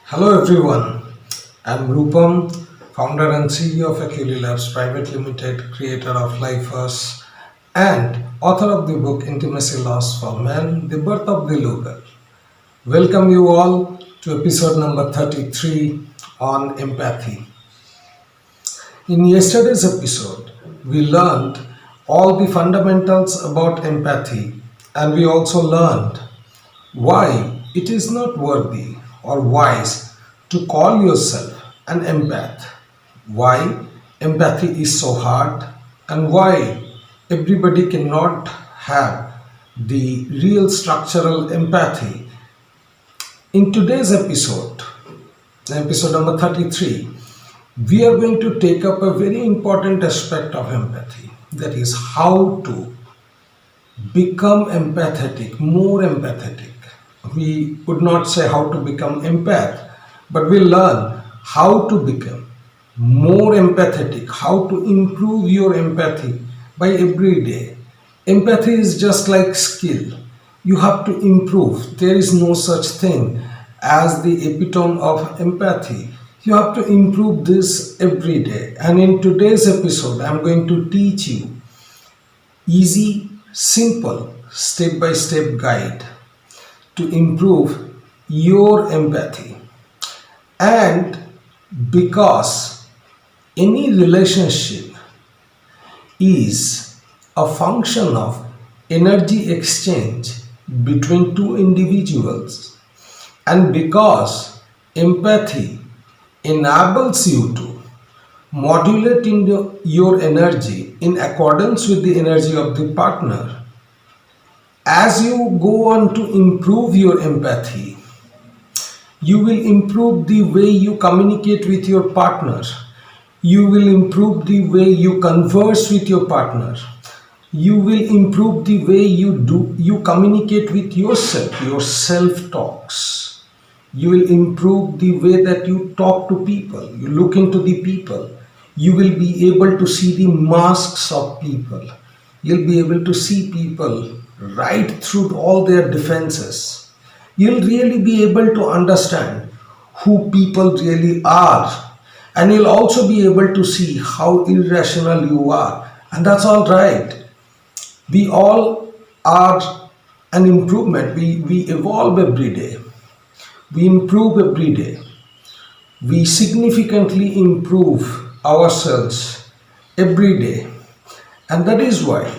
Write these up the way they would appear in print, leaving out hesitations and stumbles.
Hello everyone, I'm Rupam, founder and CEO of Aculi Labs Private Limited, creator of Life First, and author of the book Intimacy Lost for Men, The Birth of the Local. Welcome you all to episode number 33 on empathy. In yesterday's episode, we learned all the fundamentals about empathy, and we also learned why it is not worthy or wise to call yourself an empath, why empathy is so hard, and why everybody cannot have the real structural empathy. In today's episode number 33, we are going to take up a very important aspect of empathy, that is, how to become empathetic, more empathetic. We would not say how to become empath, but we learn how to become more empathetic, how to improve your empathy by every day. Empathy is just like skill. You have to improve. There is no such thing as the epitome of empathy. You have to improve this every day. And in today's episode, I'm going to teach you easy, simple, step-by-step guide to improve your empathy. And because any relationship is a function of energy exchange between two individuals, and because empathy enables you to modulate your energy in accordance with the energy of the partner, as you go on to improve your empathy, you will improve the way you communicate with your partner. You will improve the way you converse with your partner. You will improve the way you communicate with yourself, your self-talks. You will improve the way that you talk to people. You look into the people. You will be able to see the masks of people. You'll be able to see people right through all their defenses. You'll really be able to understand who people really are. And you'll also be able to see how irrational you are. And that's all right. We all are an improvement. We evolve every day. We improve every day. We significantly improve ourselves every day. And that is why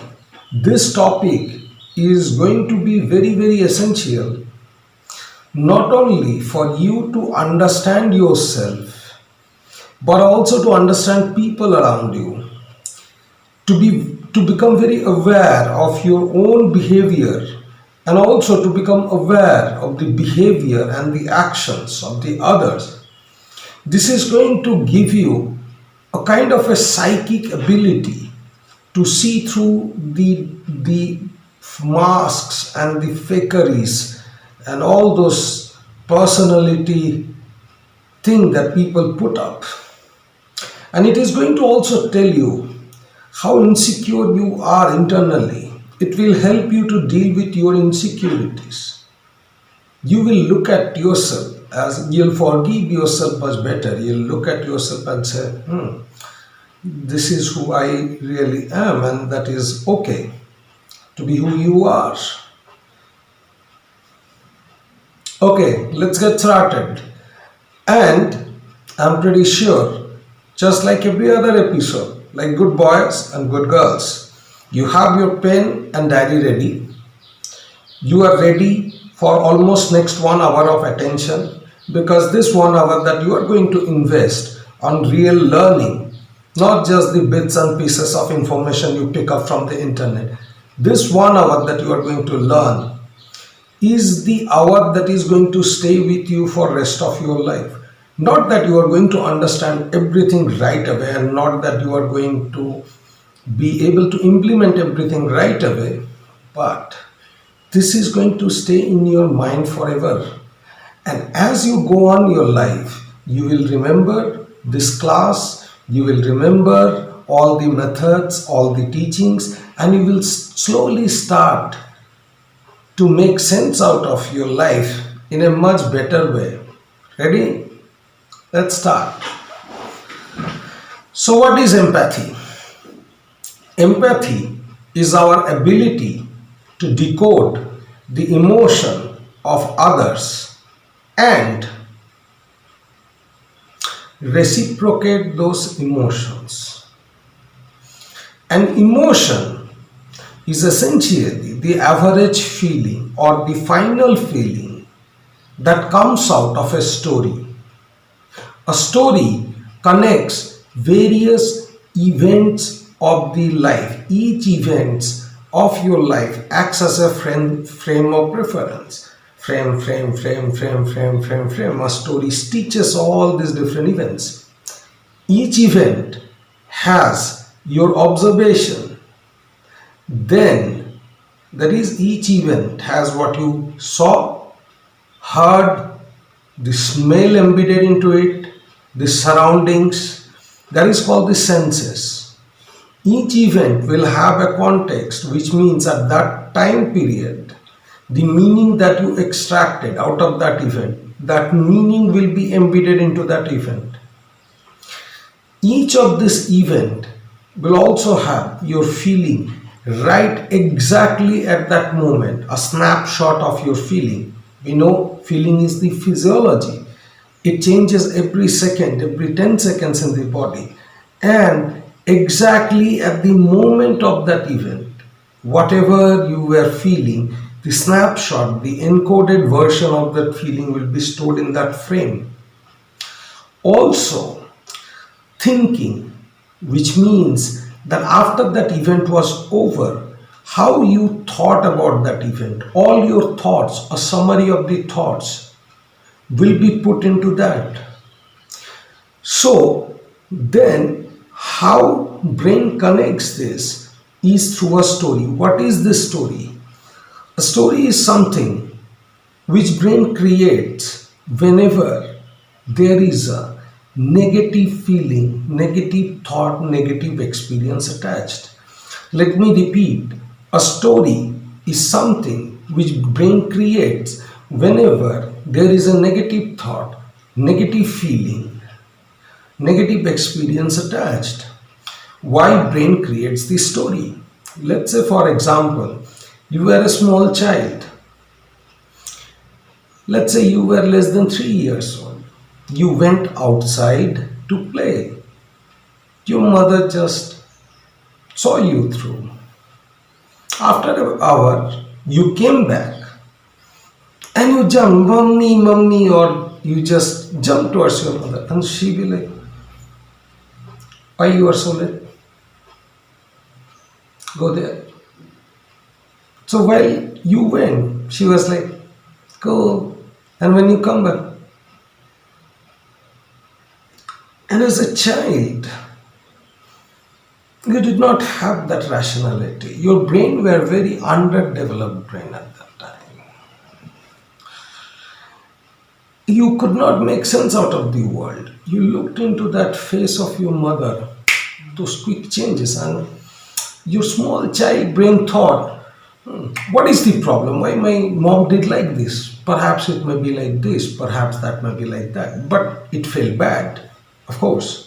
this topic is going to be very, very essential, not only for you to understand yourself, but also to understand people around you, to become very aware of your own behavior, and also to become aware of the behavior and the actions of the others. This is going to give you a kind of a psychic ability to see through the masks and the fakeries and all those personality thing that people put up. And it is going to also tell you how insecure you are internally. It will help you to deal with your insecurities. You will look at yourself as you'll forgive yourself much better. You'll look at yourself and say, this is who I really am, and that is okay to be who you are. Okay, let's get started. And I'm pretty sure, just like every other episode, like good boys and good girls, you have your pen and diary ready. You are ready for almost next 1 hour of attention, because this 1 hour that you are going to invest on real learning, not just the bits and pieces of information you pick up from the internet. This 1 hour that you are going to learn is the hour that is going to stay with you for rest of your life. Not that you are going to understand everything right away, and not that you are going to be able to implement everything right away, but this is going to stay in your mind forever. And as you go on your life, you will remember this class, you will remember all the methods, all the teachings, and you will slowly start to make sense out of your life in a much better way. Ready? Let's start. So, what is empathy? Empathy is our ability to decode the emotion of others and reciprocate those emotions. An emotion is essentially the average feeling or the final feeling that comes out of a story. A story connects various events of the life. Each event of your life acts as a frame of reference. Frame. A story teaches all these different events. Each event has your observation. Then, that is, each event has what you saw, heard, the smell embedded into it, the surroundings, that is called the senses. Each event will have a context, which means at that time period, the meaning that you extracted out of that event, that meaning will be embedded into that event. Each of this event will also have your feeling right exactly at that moment, a snapshot of your feeling. We know feeling is the physiology. It changes every second, every 10 seconds in the body. And exactly at the moment of that event, whatever you were feeling, the snapshot, the encoded version of that feeling will be stored in that frame. Also, thinking, which means that after that event was over, how you thought about that event, all your thoughts, a summary of the thoughts will be put into that. So then how brain connects this is through a story. What is this story? A story is something which brain creates whenever there is a negative feeling, negative thought, negative experience attached. Let me repeat. A story is something which brain creates whenever there is a negative thought, negative feeling, negative experience attached. Why brain creates the story? Let's say, for example, you were a small child. Let's say you were less than 3 years old. You went outside to play. Your mother just saw you through. After an hour, you came back and you jumped, "Mummy, mummy," or you just jump towards your mother, and she be like, "Why you are so late? Go there." So while you went, she was like, "Go." And when you come back, and as a child, you did not have that rationality. Your brain were very underdeveloped brain at that time. You could not make sense out of the world. You looked into that face of your mother, those quick changes, and your small child brain thought, what is the problem? Why my mom did like this? Perhaps it may be like this, perhaps that may be like that. But it felt bad, of course.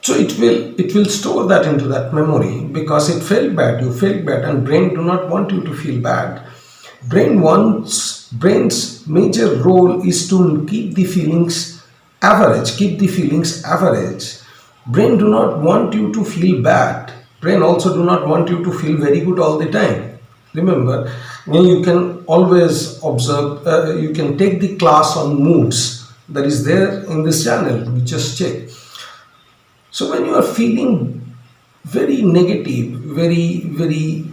So it will store that into that memory because it felt bad, you felt bad, and brain do not want you to feel bad. Brain's major role is to keep the feelings average. Brain do not want you to feel bad. Brain also do not want you to feel very good all the time. Remember, you can always observe, you can take the class on moods that is there in this channel. You just check. So when you are feeling very negative, very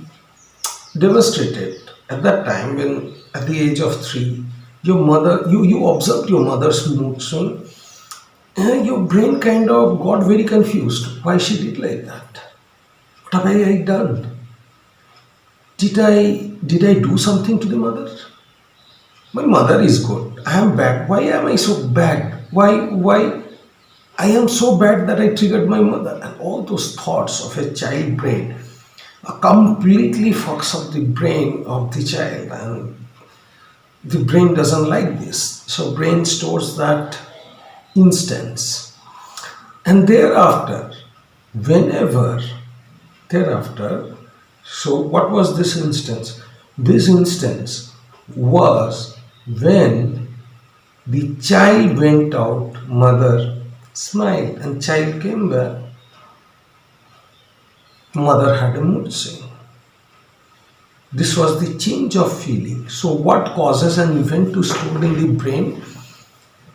devastated at that time, when at the age of 3, your mother, you observed your mother's mood swing, and your brain kind of got very confused. Why she did like that? What have I done? Did I do something to the mother? My mother is good. I am bad. Why am I so bad? Why I am so bad that I triggered my mother? And all those thoughts of a child brain completely fucks up the brain of the child, and The brain doesn't like this. So brain stores that instance. And whenever thereafter, so what was this instance? This instance was when the child went out, mother smiled, and child came back, mother had a mood swing. This was the change of feeling. So, what causes an event to store in the brain?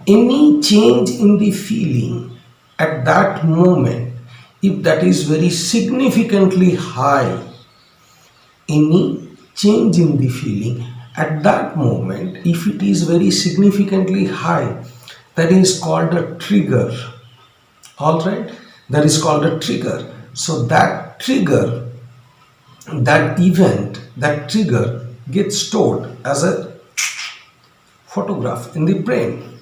Any change in the feeling at that moment, if that is very significantly high, any change in the feeling at that moment, if it is very significantly high, that is called a trigger. All right, that is called a trigger. So, that trigger, that event, that trigger gets stored as a photograph in the brain.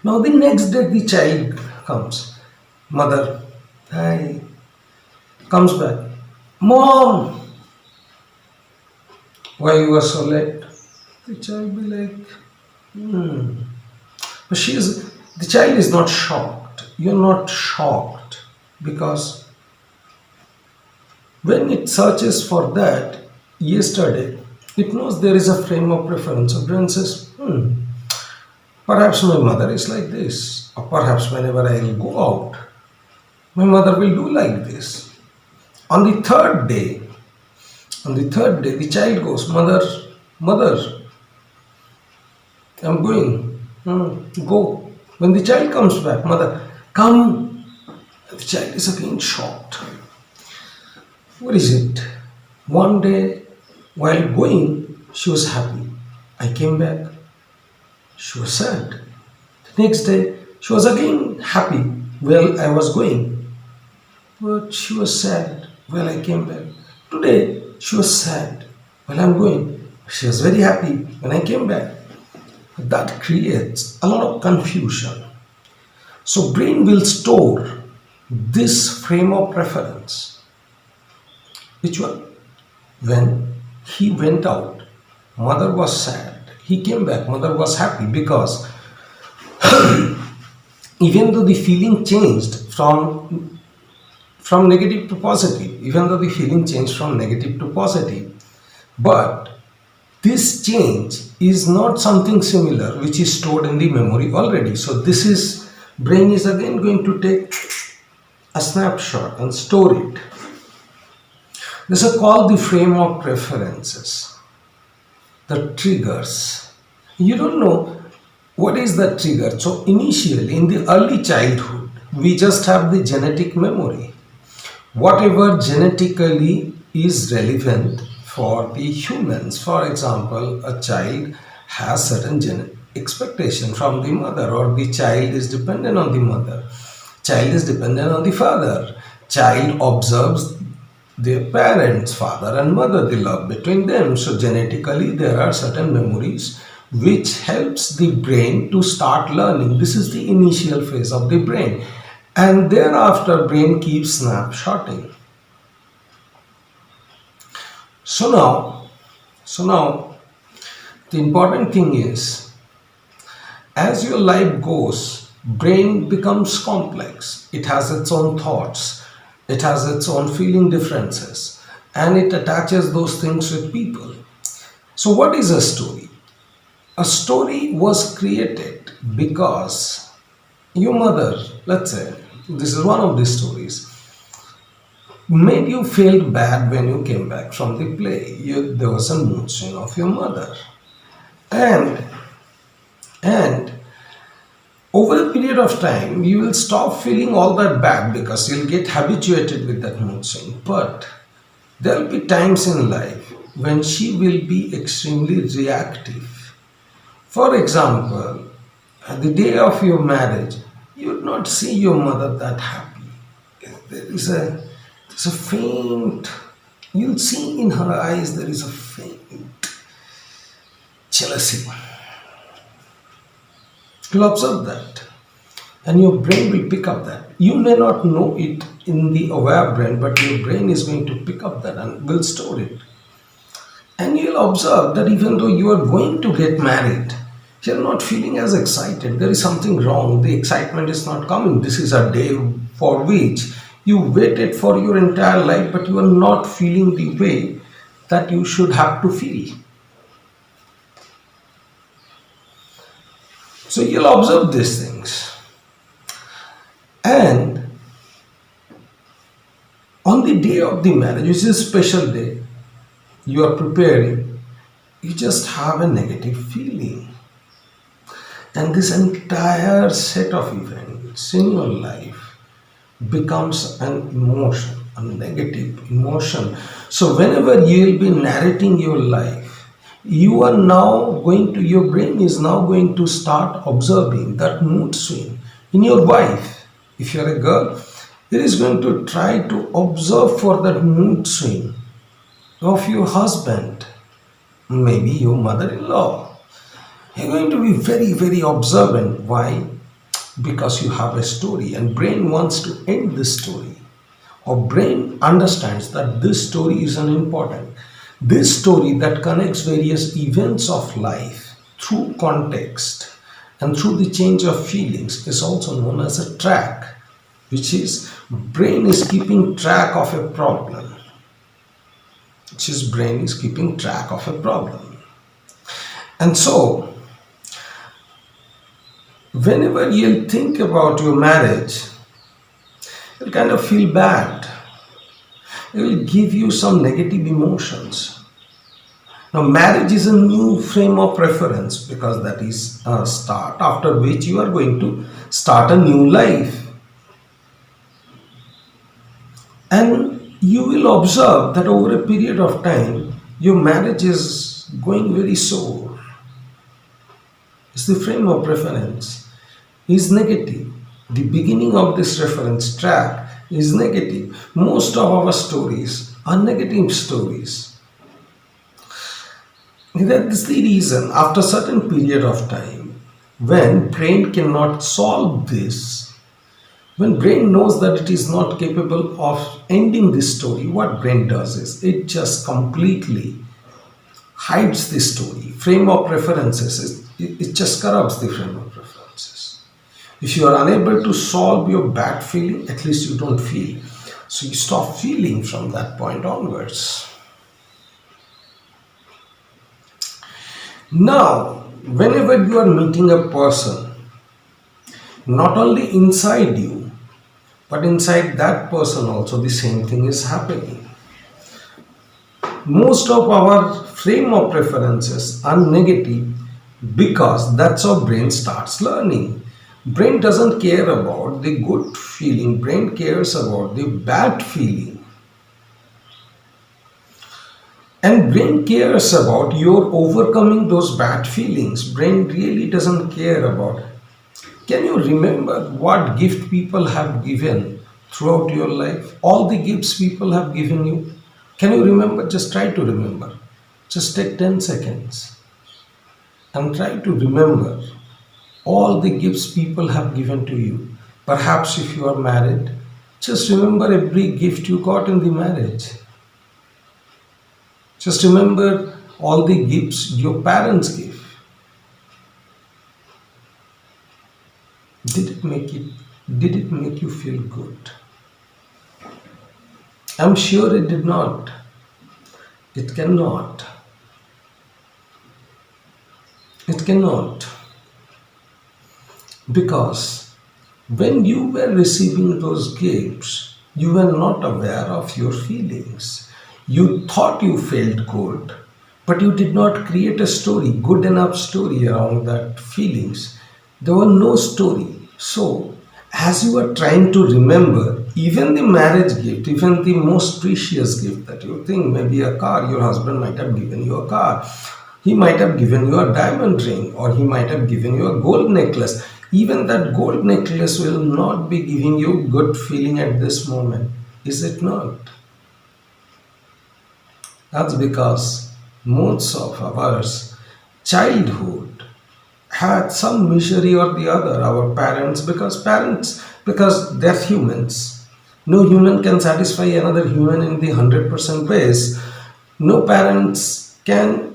Now, the next day, the child comes. Mother, hi, comes back. Mom, why you were so late? The child be like, hmm. But the child is not shocked. You're not shocked because when it searches for that yesterday, it knows there is a frame of reference. So brain says, perhaps my mother is like this, or perhaps whenever I will go out, my mother will do like this. On the third day, the child goes, mother, I'm going. Go. When the child comes back, mother, come. The child is again shocked. What is it? One day, while going, she was happy. I came back. She was sad. The next day, she was again happy. Well, I was going. But she was sad. Well, I came back. Today, she was sad. Well, I'm going. She was very happy when I came back. That creates a lot of confusion. So brain will store this frame of reference. Which one? When he went out, mother was sad. He came back, mother was happy because even though the feeling changed from negative to positive, but this change is not something similar which is stored in the memory already. So brain is again going to take a snapshot and store it. This is called the frame of preferences, the triggers. You don't know what is the trigger. So initially in the early childhood, we just have the genetic memory. Whatever genetically is relevant for the humans. For example, a child has certain expectation from the mother, or the child is dependent on the mother. Child is dependent on the father. Child observes their parents, father and mother, the love between them. So genetically there are certain memories which helps the brain to start learning. This is the initial phase of the brain. And thereafter brain keeps snapshotting. So now the important thing is, as your life goes, brain becomes complex. It has its own thoughts. It has its own feeling differences. And it attaches those things with people. So what is a story? A story was created because your mother, let's say, this is one of the stories, made you feel bad when you came back from the play. There was a mood swing of your mother. And over a period of time, you will stop feeling all that bad because you'll get habituated with that mood swing. But there will be times in life when she will be extremely reactive. For example, at the day of your marriage, you would not see your mother that happy. There's a faint, you'll see in her eyes there is a faint jealousy. You'll observe that. And your brain will pick up that. You may not know it in the aware brain, but your brain is going to pick up that and will store it. And you'll observe that even though you are going to get married, you're not feeling as excited. There is something wrong. The excitement is not coming. This is a day for which you waited for your entire life, but you are not feeling the way that you should have to feel. So you'll observe these things. And on the day of the marriage, which is a special day, you are preparing, you just have a negative feeling. And this entire set of events in your life becomes an emotion, a negative emotion. So whenever you will be narrating your life, you are now going to, your brain is now going to start observing that mood swing in your wife. If you're a girl, it is going to try to observe for that mood swing of your husband, maybe your mother-in-law. You're going to be very, very observant. Why? Because you have a story and brain wants to end this story. Or brain understands that this story is an important. This story that connects various events of life through context and through the change of feelings is also known as a track, which is brain is keeping track of a problem. Which is brain is keeping track of a problem. And so, whenever you think about your marriage, you'll kind of feel bad. It will give you some negative emotions. Now, marriage is a new frame of reference because that is a start after which you are going to start a new life. And you will observe that over a period of time, your marriage is going very sore. It's the frame of reference is negative. The beginning of this reference track is negative. Most of our stories are negative stories. That's the reason after certain period of time, when brain cannot solve this, when brain knows that it is not capable of ending this story, what brain does is it just completely hides the story. Frame of references, it just corrupts the frame of references. If you are unable to solve your bad feeling, at least you don't feel. So you stop feeling from that point onwards. Now, whenever you are meeting a person, not only inside you, but inside that person also the same thing is happening. Most of our frame of references are negative because that's how brain starts learning. Brain doesn't care about the good feeling, brain cares about the bad feeling. And brain cares about your overcoming those bad feelings. Brain really doesn't care about it. Can you remember what gift people have given throughout your life? All the gifts people have given you. Can you remember? Just try to remember. Just take 10 seconds and try to remember all the gifts people have given to you. Perhaps if you are married, just remember every gift you got in the marriage. Just remember all the gifts your parents gave. Did it make you feel good? I'm sure it did not. It cannot. It cannot. Because when you were receiving those gifts, you were not aware of your feelings. You thought you felt good, but you did not create a story, good enough story around that feelings. There was no story. So, as you are trying to remember, even the marriage gift, even the most precious gift that you think, maybe a car, your husband might have given you a car. He might have given you a diamond ring, or he might have given you a gold necklace. Even that gold necklace will not be giving you good feeling at this moment. Is it not? That's because most of ours childhood had some misery or the other. Our because they're humans. No human can satisfy another human in the 100% ways. No parents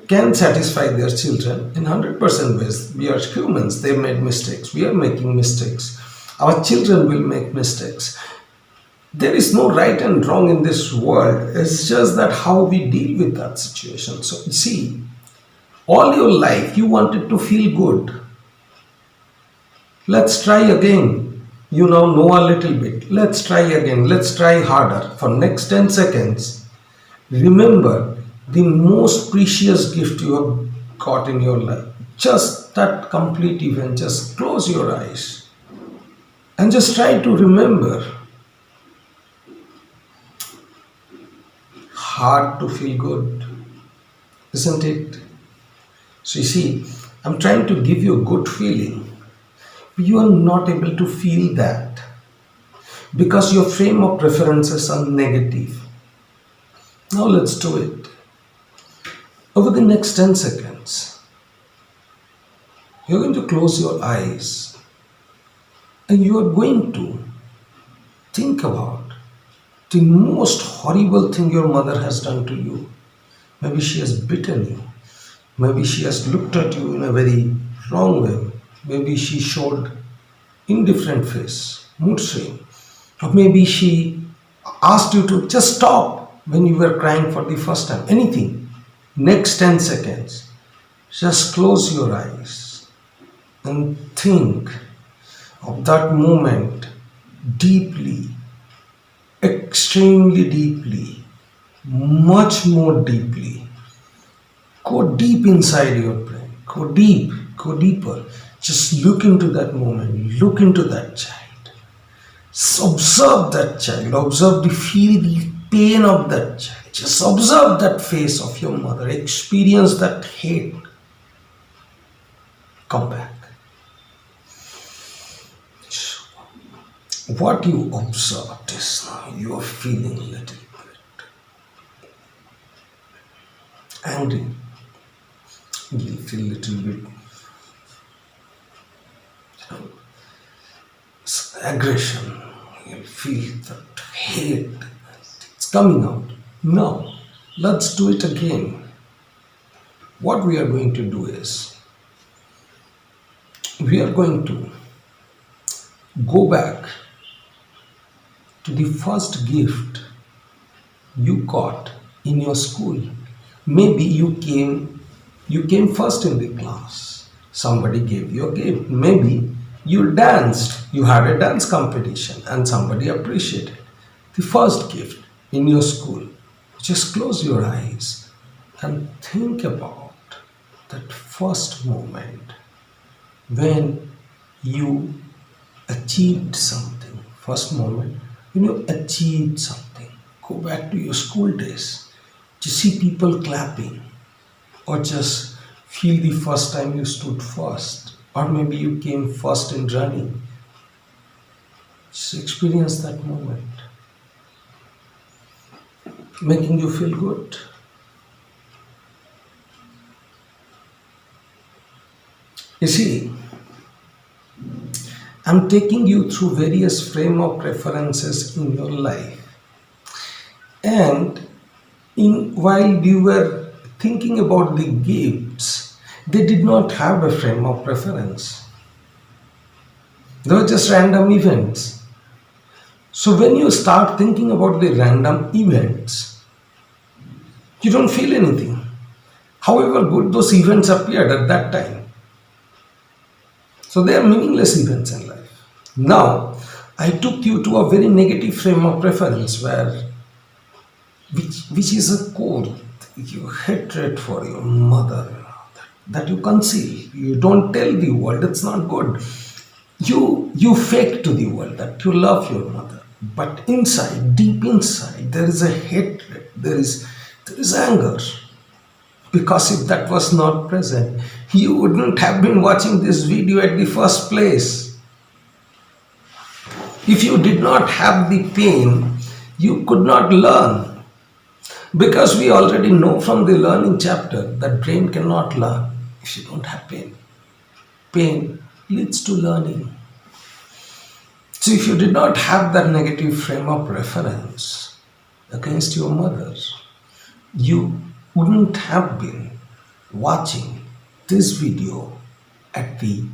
can satisfy their children in 100% ways. We are humans, they made mistakes, we are making mistakes, our children will make mistakes. There is no right and wrong in this world. It's just that how we deal with that situation. So see, all your life you wanted to feel good. Let's try again. You now know a little bit. Let's try again. Let's try harder. For next 10 seconds, remember the most precious gift you have got in your life. Just that complete event. Just close your eyes and just try to remember. Hard to feel good, isn't it? So you see, I'm trying to give you a good feeling. You are not able to feel that because your frame of preferences are negative. Now let's do it. Over the next 10 seconds, you're going to close your eyes and you are going to think about the most horrible thing your mother has done to you. Maybe she has bitten you. Maybe she has looked at you in a very wrong way. Maybe she showed indifferent face, mood swing. Or maybe she asked you to just stop when you were crying for the first time. Anything. Next 10 seconds, just close your eyes and think of that moment deeply, extremely deeply, much more deeply. Go deep inside your brain. Go deep, go deeper. Just look into that moment. Look into that child. Observe that child. Observe feel the pain of that child. Just observe that face of your mother. Experience that hate. Come back. What you observed is now you are feeling a little bit angry. You feel a little bit aggression. You feel that hate. It's coming out. Now, let's do it again. What we are going to do is we are going to go back to the first gift you got in your school. Maybe you came first in the class. Somebody gave you a gift. Maybe you danced. You had a dance competition and somebody appreciated the first gift in your school. Just close your eyes and think about that first moment when you achieved something. First moment when you achieved something. Go back to your school days. Just see people clapping, or just feel the first time you stood first, or maybe you came first in running. Just experience that moment, making you feel good. You see, I'm taking you through various frame of references in your life. And while you were thinking about the gifts, they did not have a frame of reference. They were just random events. So when you start thinking about the random events, you don't feel anything. However good those events appeared at that time. So they are meaningless events in life. Now, I took you to a very negative frame of reference which is a core, your hatred for your mother, that you conceal. You don't tell the world, it's not good. You fake to the world that you love your mother. But inside, deep inside, there is a hatred, there is anger. Because if that was not present, you wouldn't have been watching this video at the first place. If you did not have the pain, you could not learn. Because we already know from the learning chapter that brain cannot learn if you don't have pain. Pain leads to learning. So if you did not have that negative frame of reference against your mother, you wouldn't have been watching this video at the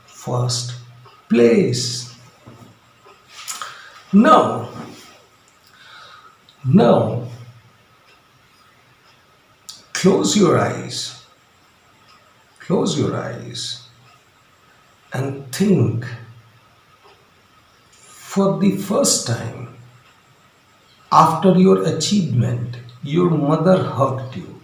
first place. Now, now, close your eyes, close your eyes, and think for the first time after your achievement, your mother hugged you.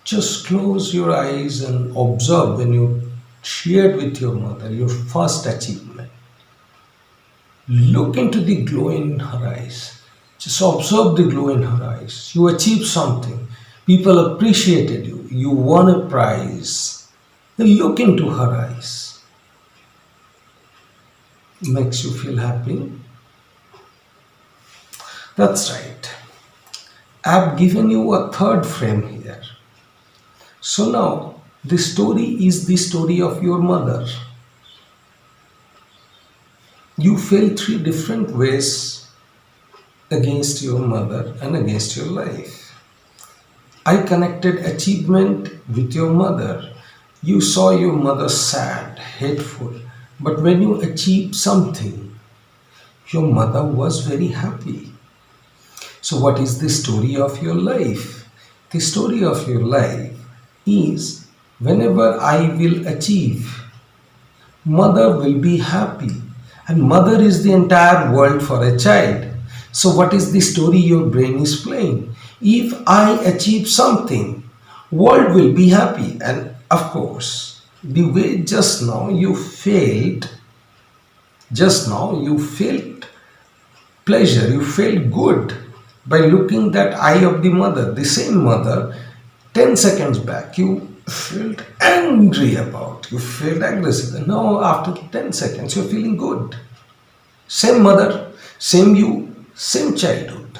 Just close your eyes and observe when you shared with your mother your first achievement. Look into the glow in her eyes. Just observe the glow in her eyes. You achieved something. People appreciated you. You won a prize. Then look into her eyes. Makes you feel happy. That's right. I've given you a third frame here. So now, the story is the story of your mother. You failed three different ways against your mother and against your life. I connected achievement with your mother. You saw your mother sad, hateful, but when you achieved something, your mother was very happy. So, what is the story of your life? The story of your life is whenever I will achieve, mother will be happy, and mother is the entire world for a child. So what is the story your brain is playing? If I achieve something, world will be happy. And of course, the way just now you felt pleasure, you felt good by looking that eye of the mother. The same mother 10 seconds back you felt angry about, you felt aggressive, and now after 10 seconds you're feeling good. Same mother, same you, same childhood.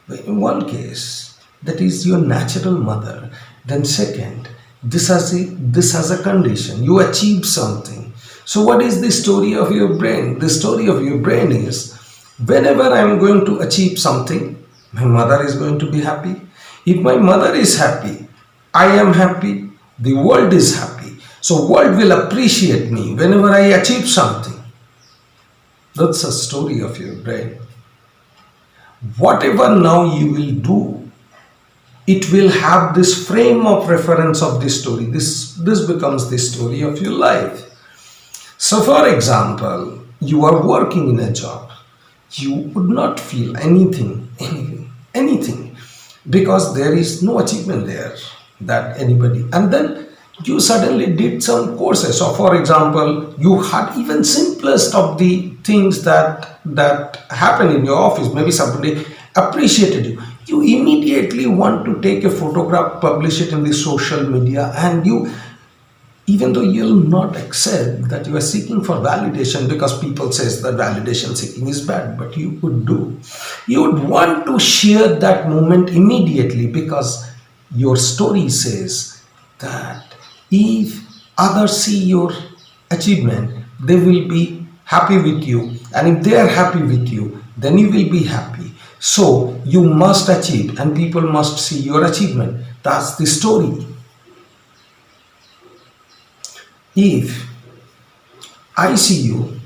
But in one case, that is your natural mother. Then second, this has a condition. You achieved something. So what is the story of your brain? The story of your brain is whenever I am going to achieve something, my mother is going to be happy. If my mother is happy, I am happy, the world is happy. So world will appreciate me whenever I achieve something. That's a story of your brain. Whatever now you will do, it will have this frame of reference of this story. This becomes the story of your life. So for example, you are working in a job. You would not feel anything, because there is no achievement there that anybody. And then you suddenly did some courses. So for example, you had even simplest of the things that happen in your office. Maybe somebody appreciated you. You immediately want to take a photograph, publish it in the social media, and you, even though you'll not accept that you are seeking for validation, because people says that validation seeking is bad, but you would want to share that moment immediately, because your story says that if others see your achievement, they will be happy with you, and if they are happy with you, then you will be happy. So you must achieve, and people must see your achievement. That's the story. If I see you,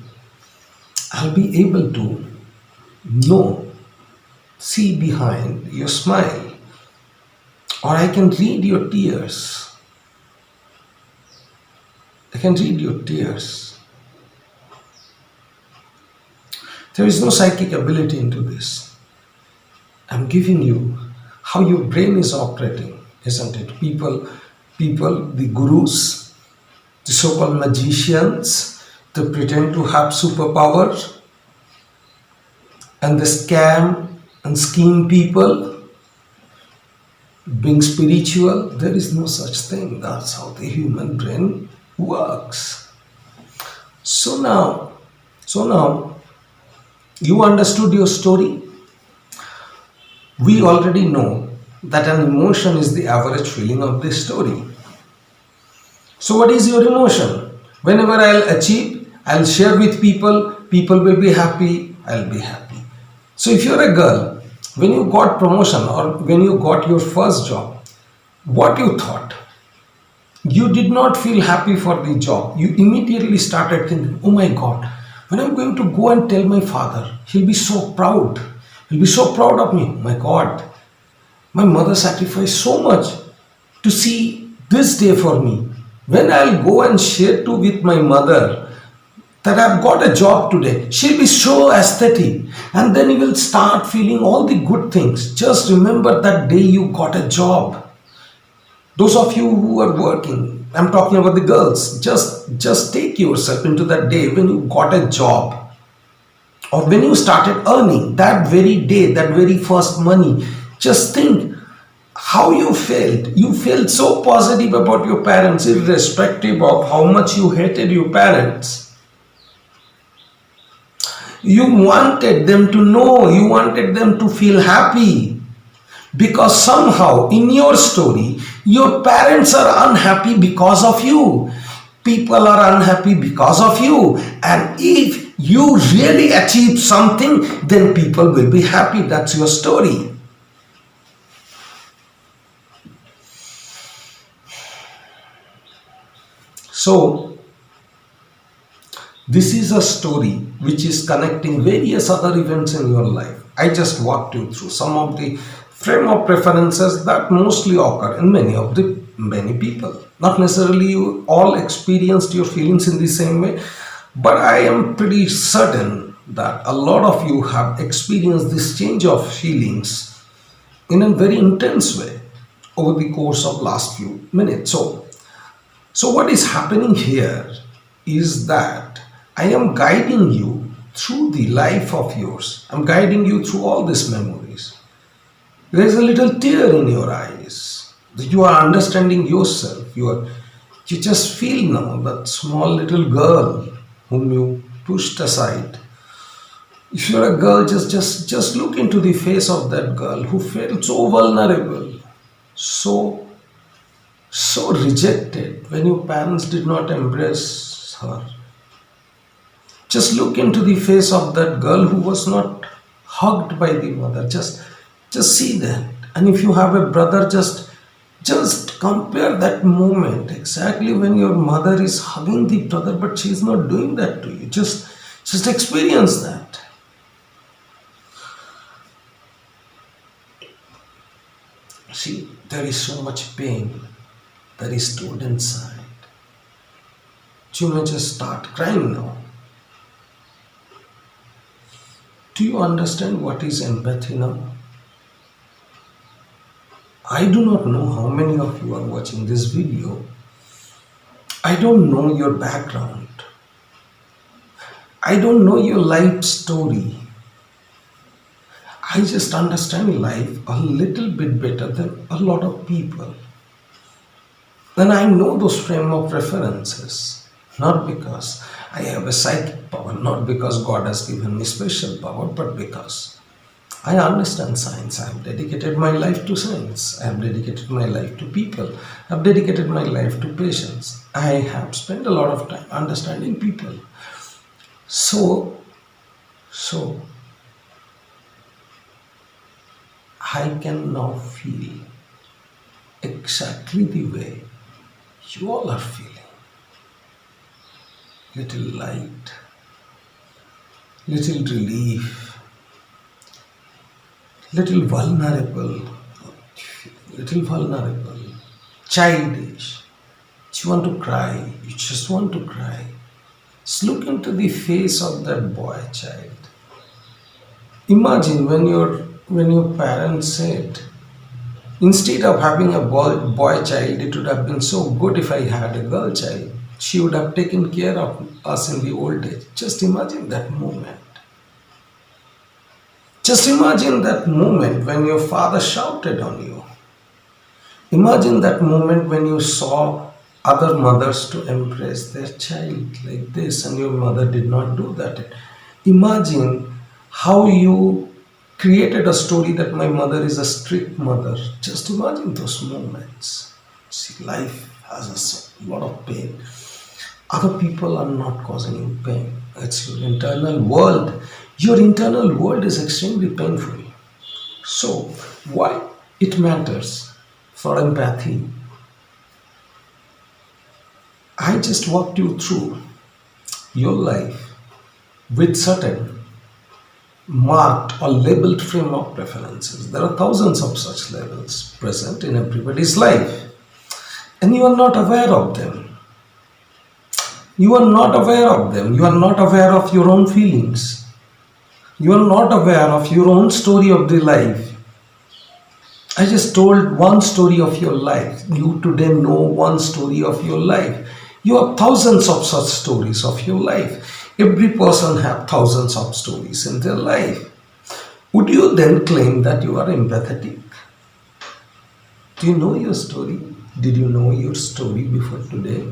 I'll be able to see behind your smile, or I can read your tears. I can read your tears. There is no psychic ability into this. I'm giving you how your brain is operating, isn't it? People, the gurus, the so-called magicians, they pretend to have superpower, and they scam and scheme people. Being spiritual, there is no such thing. That's how the human brain works. So now you understood your story. We already know that an emotion is the average feeling of this story. So what is your emotion? Whenever I'll achieve, I'll share with people, people will be happy, I'll be happy. So if you're a girl, when you got promotion or when you got your first job, What you thought? You did not feel happy for the job. You immediately started thinking, oh my God, when I'm going to go and tell my father, he'll be so proud. He'll be so proud of me. My God, my mother sacrificed so much to see this day for me. When I'll go and share to with my mother that I've got a job today, she'll be so aesthetic. And then you will start feeling all the good things. Just remember that day you got a job. Those of you who are working, I'm talking about the girls, just take yourself into that day when you got a job or when you started earning that very day, that very first money. Just think how you felt. You felt so positive about your parents, irrespective of how much you hated your parents. You wanted them to know, you wanted them to feel happy. Because somehow in your story, your parents are unhappy because of you. People are unhappy because of you. And if you really achieve something, then people will be happy. That's your story. So, this is a story which is connecting various other events in your life. I just walked you through some of the frame of preferences that mostly occur in many people. Not necessarily you all experienced your feelings in the same way, but I am pretty certain that a lot of you have experienced this change of feelings in a very intense way over the course of last few minutes. So what is happening here is that I am guiding you through the life of yours. I'm guiding you through all these memories. There is a little tear in your eyes. You are understanding yourself. You just feel now that small little girl whom you pushed aside. If you're a girl, just look into the face of that girl who felt so vulnerable, so so rejected when your parents did not embrace her. Just look into the face of that girl who was not hugged by the mother. Just see that. And if you have a brother, just compare that moment exactly when your mother is hugging the brother, but she is not doing that to you. Just experience that. See, there is so much pain that is stored inside. You may just start crying now. Do you understand what is empathy now? I do not know how many of you are watching this video. I don't know your background. I don't know your life story. I just understand life a little bit better than a lot of people. And I know those frame of references. Not because I have a psychic power, not because God has given me special power, but because I understand science. I have dedicated my life to science. I have dedicated my life to people. I have dedicated my life to patients. I have spent a lot of time understanding people. So I can now feel exactly the way you all are feeling. Little light, little relief, little vulnerable, childish. You want to cry, you just want to cry. Just look into the face of that boy child. Imagine when your parents said, instead of having a boy child, it would have been so good if I had a girl child. She would have taken care of us in the old age. Just imagine that moment. Just imagine that moment when your father shouted on you. Imagine that moment when you saw other mothers to embrace their child like this and your mother did not do that. Imagine how you created a story that my mother is a strict mother. Just imagine those moments. See, life has a lot of pain. Other people are not causing you pain. It's your internal world. Your internal world is extremely painful. So, why it matters? for empathy. I just walked you through your life with certain marked or labeled frame of preferences. There are thousands of such labels present in everybody's life, and you are not aware of them. You are not aware of them. You are not aware of your own feelings. You are not aware of your own story of the life. I just told one story of your life. You today know one story of your life. You have thousands of such stories of your life. Every person have thousands of stories in their life. Would you then claim that you are empathetic? Do you know your story? Did you know your story before today?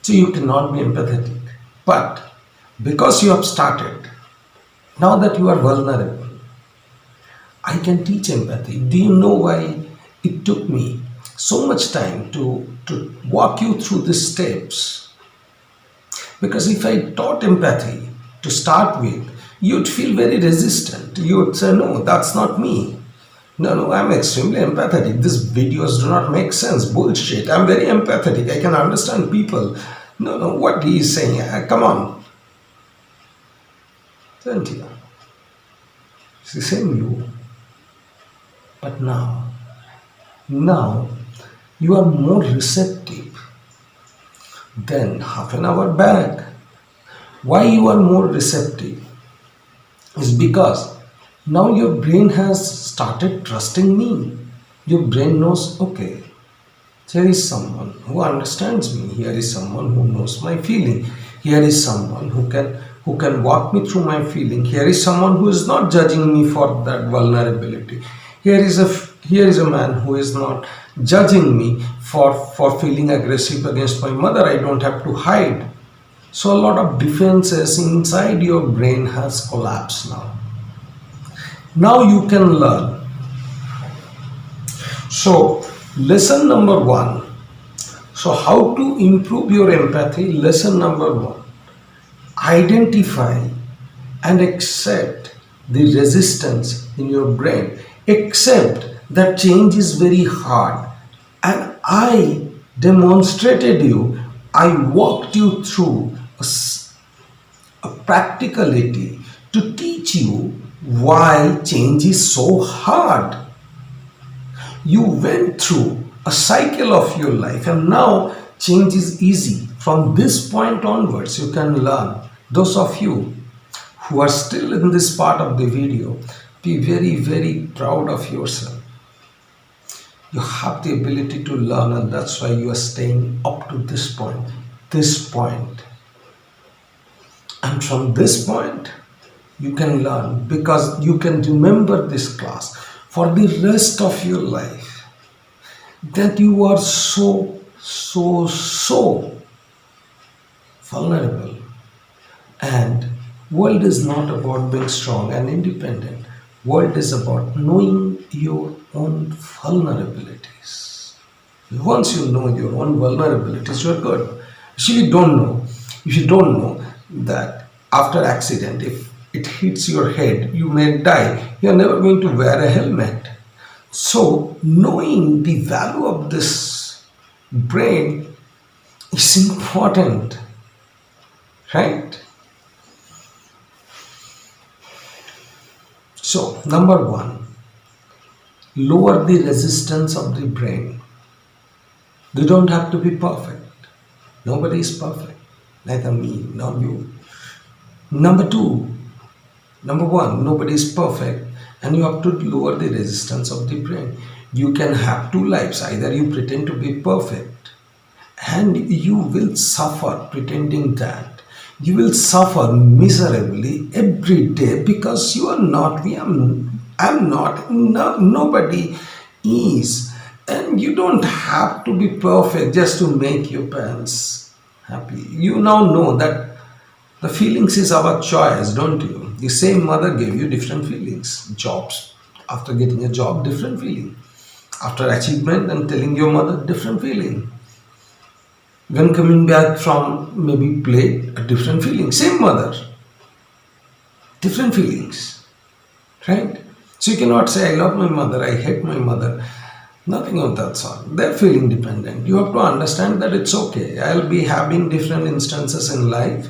So you cannot be empathetic. But because you have started, now that you are vulnerable, I can teach empathy. Do you know why it took me so much time to walk you through these steps? Because if I taught empathy to start with, you'd feel very resistant. You would say, no, that's not me. No, I'm extremely empathetic. These videos do not make sense. Bullshit. I'm very empathetic. I can understand people. No, what he is saying, come on. Don't you? It's the same you. But now you are more receptive than half an hour back. Why you are more receptive is because now your brain has started trusting me. Your brain knows, okay, here is someone who understands me. Here is someone who knows my feeling. Here is someone who can walk me through my feeling. Here is someone who is not judging me for that vulnerability. Here is a man who is not judging me for feeling aggressive against my mother. I don't have to hide. So a lot of defenses inside your brain has collapsed now. Now you can learn. So lesson number 1. So how to improve your empathy? Lesson number 1. Identify and accept the resistance in your brain. Accept that change is very hard. And I demonstrated you, I walked you through a practicality to teach you why change is so hard. You went through a cycle of your life and now change is easy. From this point onwards, you can learn. Those of you who are still in this part of the video, be very, very proud of yourself. You have the ability to learn, and that's why you are staying up to this point. And from this point, you can learn because you can remember this class for the rest of your life. That you are so vulnerable. And world is not about being strong and independent. World is about knowing your own vulnerabilities. Once you know your own vulnerabilities, you are good. If you don't know that after accident, if it hits your head, you may die. You are never going to wear a helmet. So knowing the value of this brain is important, right? So, number 1, lower the resistance of the brain. You don't have to be perfect. Nobody is perfect. Neither me, nor you. Number 1, nobody is perfect, and you have to lower the resistance of the brain. You can have 2 lives. Either you pretend to be perfect, and you will suffer pretending that. You will suffer miserably every day because you are not me. I'm not. No, nobody is. And you don't have to be perfect just to make your parents happy. You now know that the feelings is our choice, don't you? The same mother gave you different feelings. Jobs. After getting a job, different feeling. After achievement and telling your mother, different feeling. When coming back from maybe play, a different feeling. Same mother, different feelings, right? So you cannot say, I love my mother, I hate my mother. Nothing of that sort. They're feeling dependent. You have to understand that it's okay. I'll be having different instances in life.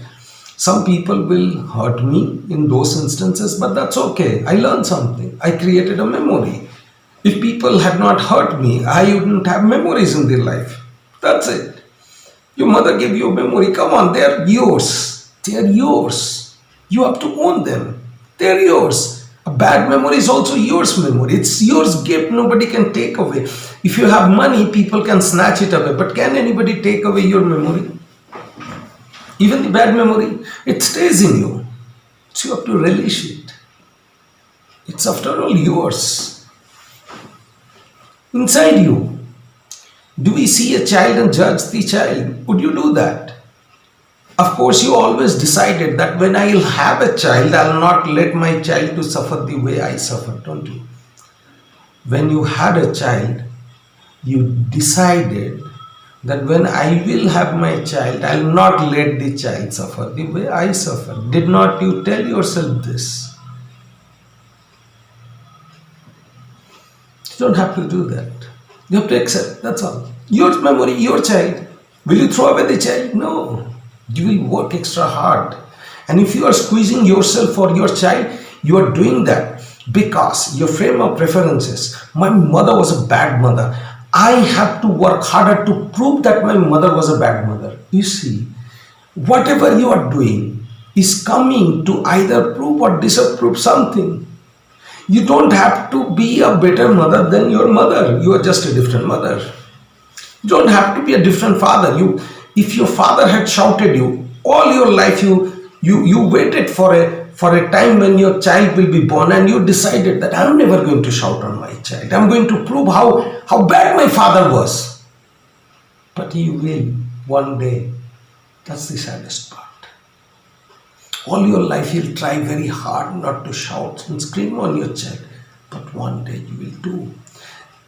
Some people will hurt me in those instances, but that's okay. I learned something. I created a memory. If people had not hurt me, I wouldn't have memories in their life. That's it. Your mother gave you a memory. Come on, they're yours. They're yours. You have to own them. They're yours. A bad memory is also yours memory. It's yours gift. Nobody can take away. If you have money, people can snatch it away. But can anybody take away your memory? Even the bad memory, it stays in you. So you have to relish it. It's after all yours. Inside you. Do we see a child and judge the child? Would you do that? Of course, you always decided that when I'll have a child, I'll not let my child to suffer the way I suffered, don't you? When you had a child, you decided that when I will have my child, I'll not let the child suffer the way I suffered. Did not you tell yourself this? You don't have to do that. You have to accept, that's all. Your memory, your child. Will you throw away the child? No. You will work extra hard. And if you are squeezing yourself for your child, you are doing that because your frame of references. My mother was a bad mother. I have to work harder to prove that my mother was a bad mother. You see, whatever you are doing is coming to either prove or disapprove something. You don't have to be a better mother than your mother. You are just a different mother. You don't have to be a different father. If your father had shouted you all your life, you waited for a time when your child will be born, and you decided that I'm never going to shout on my child. I'm going to prove how bad my father was. But you will one day. That's the saddest part. All your life you'll try very hard not to shout and scream on your child, but one day you will do.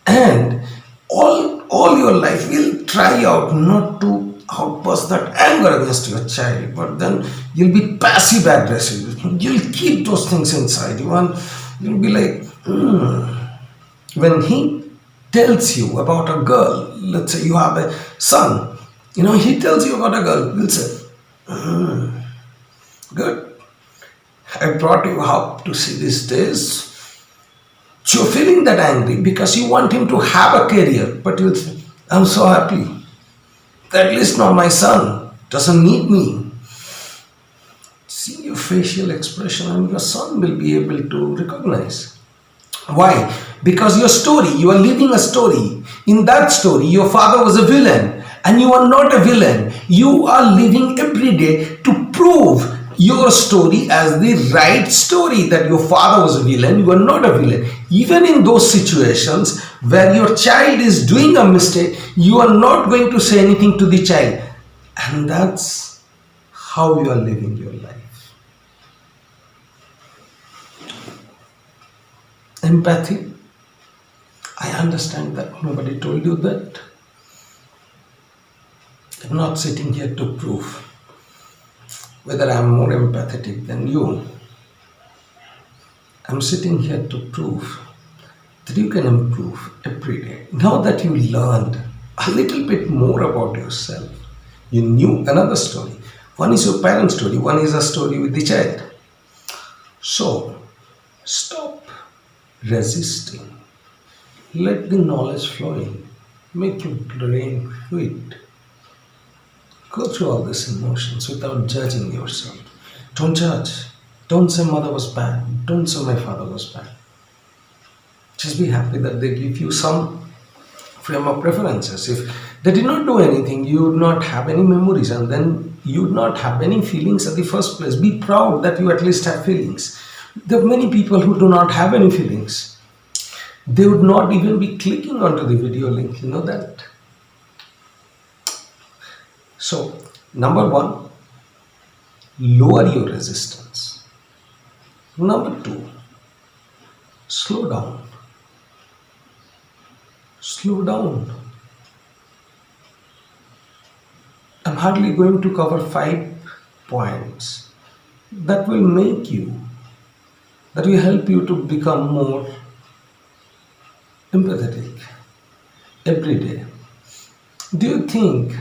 And all your life you'll try out not to outburst that anger against your child, but then you'll be passive aggressive. You'll keep those things inside you, and you'll be like, when he tells you about a girl, let's say you have a son, he tells you about a girl, you'll say, good. I brought you up to see these days. So you're feeling that angry because you want him to have a career, but you'll say, I'm so happy. At least now my son doesn't need me. See your facial expression and your son will be able to recognize. Why? Because your story, you are living a story. In that story, your father was a villain and you are not a villain. You are living every day to prove your story as the right story, that your father was a villain, you are not a villain. Even in those situations where your child is doing a mistake, you are not going to say anything to the child. And that's how you are living your life. Empathy. I understand that nobody told you that. I'm not sitting here to prove whether I'm more empathetic than you. I'm sitting here to prove that you can improve every day. Now that you learned a little bit more about yourself, you knew another story. One is your parent's story, one is a story with the child. So, stop resisting. Let the knowledge flow in. Make your brain fluid. Go through all these emotions without judging yourself. Don't judge. Don't say mother was bad. Don't say my father was bad. Just be happy that they give you some frame of references. If they did not do anything, you would not have any memories, and then you would not have any feelings at the first place. Be proud that you at least have feelings. There are many people who do not have any feelings. They would not even be clicking onto the video link. You know that? So, number one, lower your resistance. Number two, slow down. Slow down. I'm hardly going to cover 5 points that will make you that will help you to become more empathetic every day. Do you think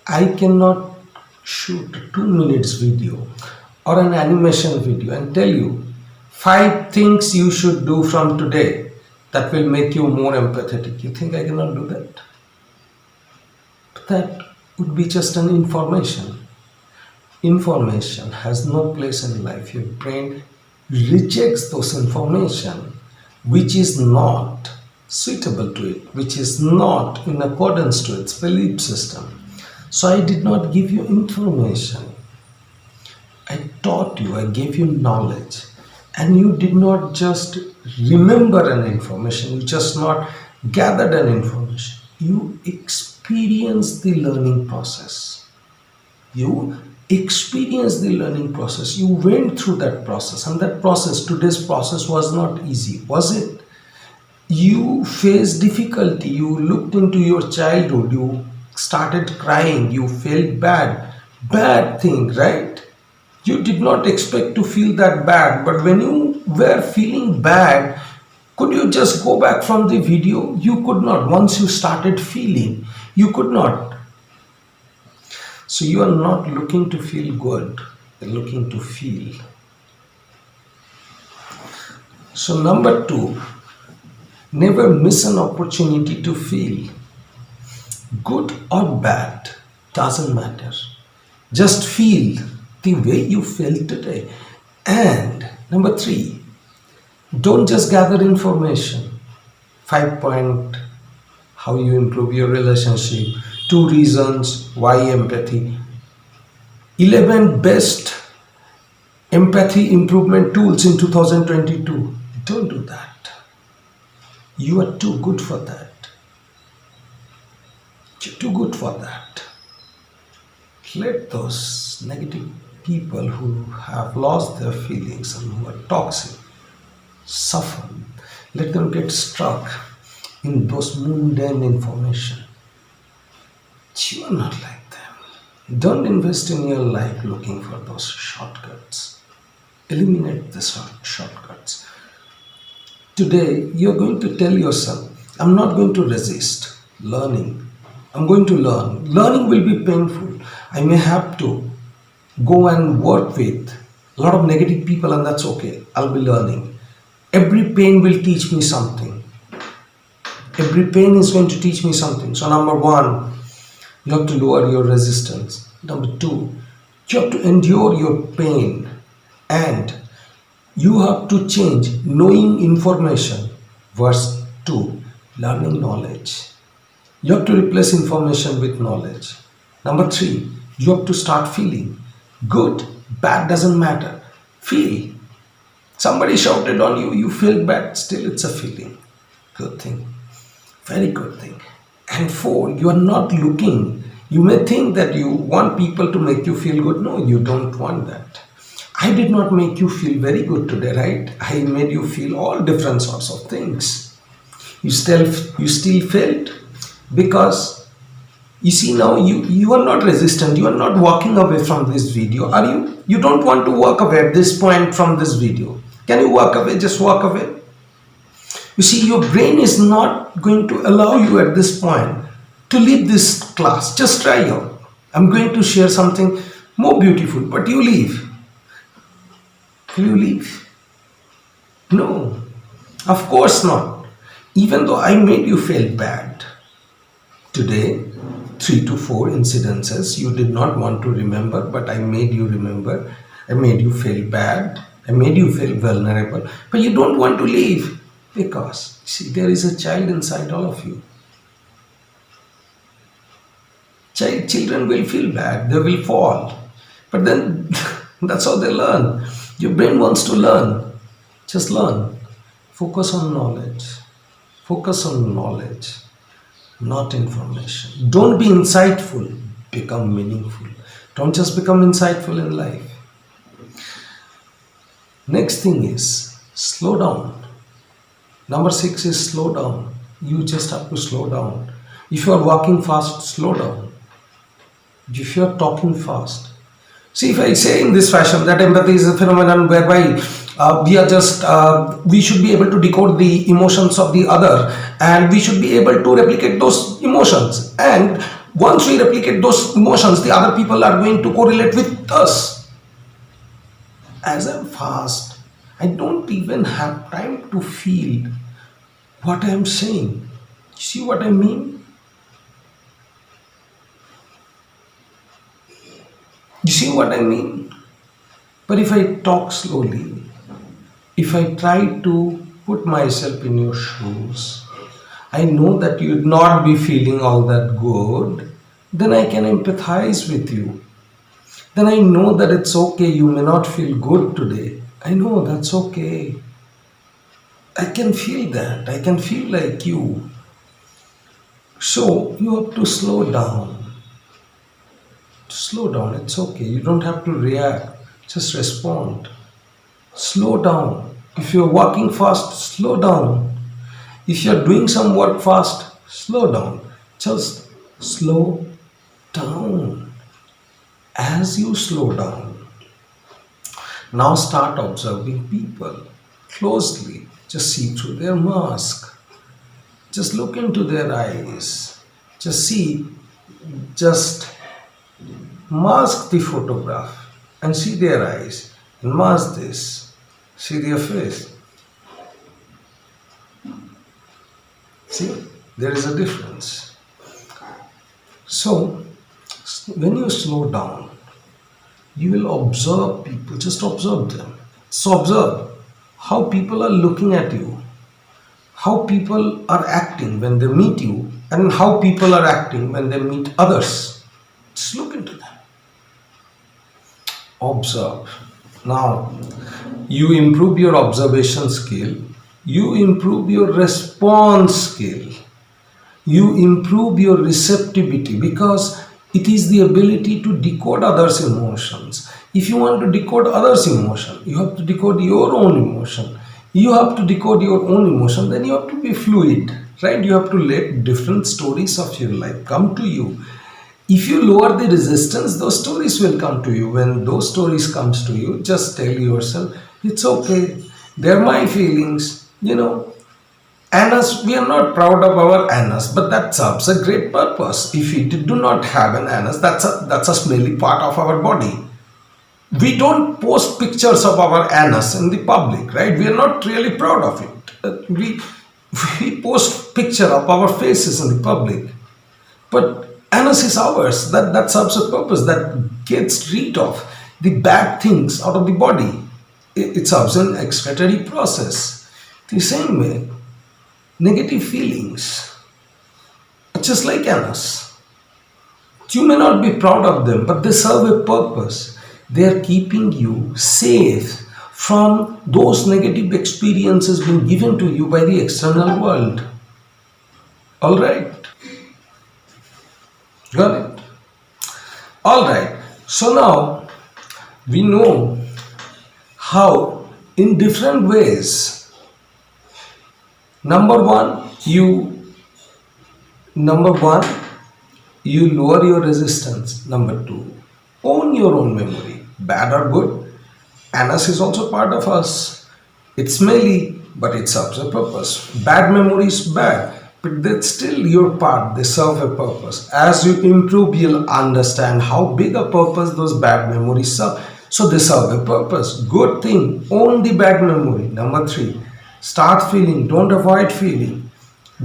I cannot shoot a 2 minutes video or an animation video and tell you 5 things you should do from today that will make you more empathetic? You think I cannot do that? But that would be just an information. Information has no place in life. Your brain rejects those information which is not suitable to it, which is not in accordance to its belief system. So I did not give you information. I taught you, I gave you knowledge. And you did not just remember an information, you just not gathered an information. You experienced the learning process. You experienced the learning process. You went through that process. And that process, today's process, was not easy, was it? You faced difficulty. You looked into your childhood. You started crying. You felt bad. Bad thing, right? You did not expect to feel that bad. But when you were feeling bad, could you just go back from the video? You could not. Once you started feeling, you could not. So you are not looking to feel good. You're looking to feel. So number 2, never miss an opportunity to feel. Good or bad, doesn't matter. Just feel the way you feel today. And number 3, don't just gather information. 5 point, how you improve your relationship. 2 reasons why empathy. 11 best empathy improvement tools in 2022. Don't do that. You are too good for that. You're too good for that. Let those negative people who have lost their feelings and who are toxic suffer. Let them get stuck in those mundane information. You are not like them. Don't invest in your life looking for those shortcuts. Eliminate the shortcuts. Today, you're going to tell yourself, I'm not going to resist learning. I'm going to learn. Learning will be painful. I may have to go and work with a lot of negative people, and that's okay. I'll be learning. Every pain will teach me something. Every pain is going to teach me something. So number 1, you have to lower your resistance. Number 2, you have to endure your pain. And you have to change knowing information. Verse 2, learning knowledge. You have to replace information with knowledge. Number 3, you have to start feeling. Good, bad, doesn't matter. Feel. Somebody shouted on you, you feel bad. Still, it's a feeling. Good thing. Very good thing. And 4, you are not looking. You may think that you want people to make you feel good. No, you don't want that. I did not make you feel very good today, right? I made you feel all different sorts of things. You still felt, because you see now you are not resistant. You are not walking away from this video, are you? You don't want to walk away at this point from this video. Can you walk away? Just walk away. You see, your brain is not going to allow you at this point to leave this class. Just try out. I'm going to share something more beautiful, but you leave. Will you leave? No, of course not. Even though I made you feel bad today, 3 to 4 incidences you did not want to remember, but I made you remember. I made you feel bad. I made you feel vulnerable, but you don't want to leave. Because, see, there is a child inside all of you. Children will feel bad, they will fall. But then, that's how they learn. Your brain wants to learn. Just learn. Focus on knowledge. Focus on knowledge, not information. Don't be insightful, become meaningful. Don't just become insightful in life. Next thing is, slow down. Number 6 is slow down. You just have to slow down. If you are walking fast, slow down. If you are talking fast, See, if I say in this fashion that empathy is a phenomenon whereby we should be able to decode the emotions of the other, and we should be able to replicate those emotions. And once we replicate those emotions, the other people are going to correlate with us. As I'm fast, I don't even have time to feel what I'm saying. See what I mean? You see what I mean? But if I talk slowly, if I try to put myself in your shoes, I know that you'd not be feeling all that good, then I can empathize with you. Then I know that it's okay, you may not feel good today. I know that's okay. I can feel that. I can feel like you. So you have to slow down. Slow down, it's okay. You don't have to react, just respond. Slow down. If you're walking fast, slow down. If you're doing some work fast, slow down. Just slow down. As you slow down, now start observing people closely. Just see through their mask. Just look into their eyes. Just see, just mask the photograph and see their eyes. And mask this. See their face. See, there is a difference. So, when you slow down, you will observe people, just observe them. So, observe how people are looking at you, how people are acting when they meet you, and how people are acting when they meet others. Just look into them. Observe. Now, you improve your observation skill, you improve your response skill, you improve your receptivity, because it is the ability to decode others' emotions. If you want to decode others' emotion, you have to decode your own emotion. You have to decode your own emotion, then you have to be fluid, right? You have to let different stories of your life come to you. If you lower the resistance, those stories will come to you. When those stories comes to you, just tell yourself, it's okay, they're my feelings, Anus, we are not proud of our anus, but that serves a great purpose. If we do not have an anus, that's a smelly part of our body. We don't post pictures of our anus in the public, right? We are not really proud of it. We post picture of our faces in the public, but anus is ours. That serves a purpose. That gets rid of the bad things out of the body. It serves an excretory process. The same way, negative feelings, just like anus. You may not be proud of them, but they serve a purpose. They are keeping you safe from those negative experiences being given to you by the external world. Alright? Got it? Alright. So now we know how, in different ways, Number one, you lower your resistance. Number two, own your own memory, bad or good. Anus is also part of us. It's smelly, but it serves a purpose. Bad memory is bad, but that's still your part. They serve a purpose. As you improve, you'll understand how big a purpose those bad memories serve. So they serve a purpose. Good thing, own the bad memory. Number three, start feeling, don't avoid feeling.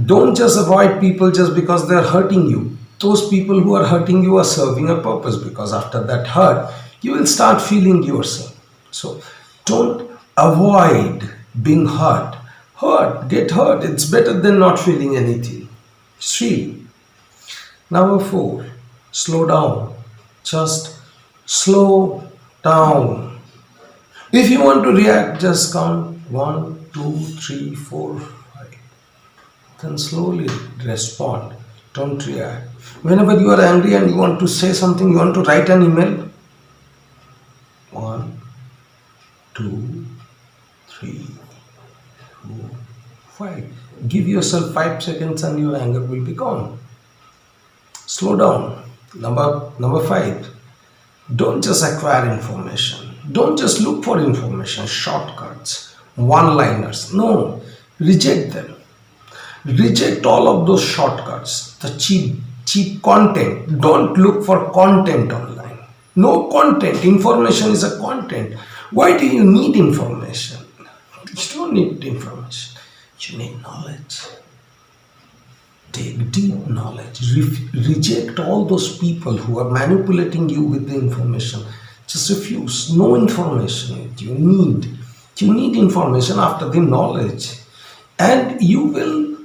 Don't just avoid people just because they're hurting you. Those people who are hurting you are serving a purpose, because after that hurt, you will start feeling yourself. So don't avoid being hurt. Get hurt. It's better than not feeling anything. 3. Number 4, slow down. Just slow down. If you want to react, just count 1, 2, 3, 4, 5. Then slowly respond. Don't react. Whenever you are angry and you want to say something, you want to write an email. 1, 2, 3, 4, 5. Give yourself 5 seconds and your anger will be gone. Slow down. Number 5. Don't just acquire information. Don't just look for information, shortcuts, one liners. No, reject them. Reject all of those shortcuts, the cheap content. Don't look for content online. No content. Information is a content. Why do you need information? You don't need information. You need knowledge. Take deep knowledge. Reject all those people who are manipulating you with the information. Just refuse. No information. You need information after the knowledge, and you will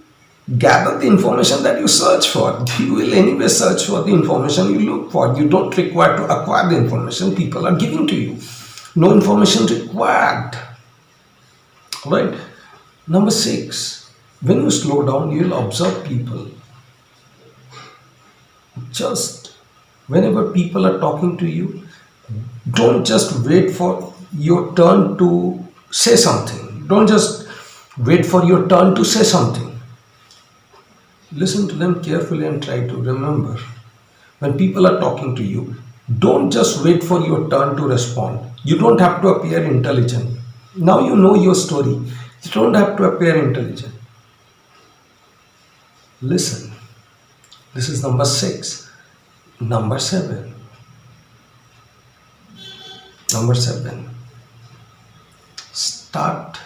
gather the information that you search for. You will anyway search for the information you look for. You don't require to acquire the information people are giving to you. No information required. Right? Number 6, when you slow down, you will observe people. Just whenever people are talking to you, don't just wait for your turn to say something. Don't just wait for your turn to say something. Listen to them carefully and try to remember. When people are talking to you, don't just wait for your turn to respond. You don't have to appear intelligent. Now you know your story. You don't have to appear intelligent. Listen. This is number 6. Number 7. Number 7. Start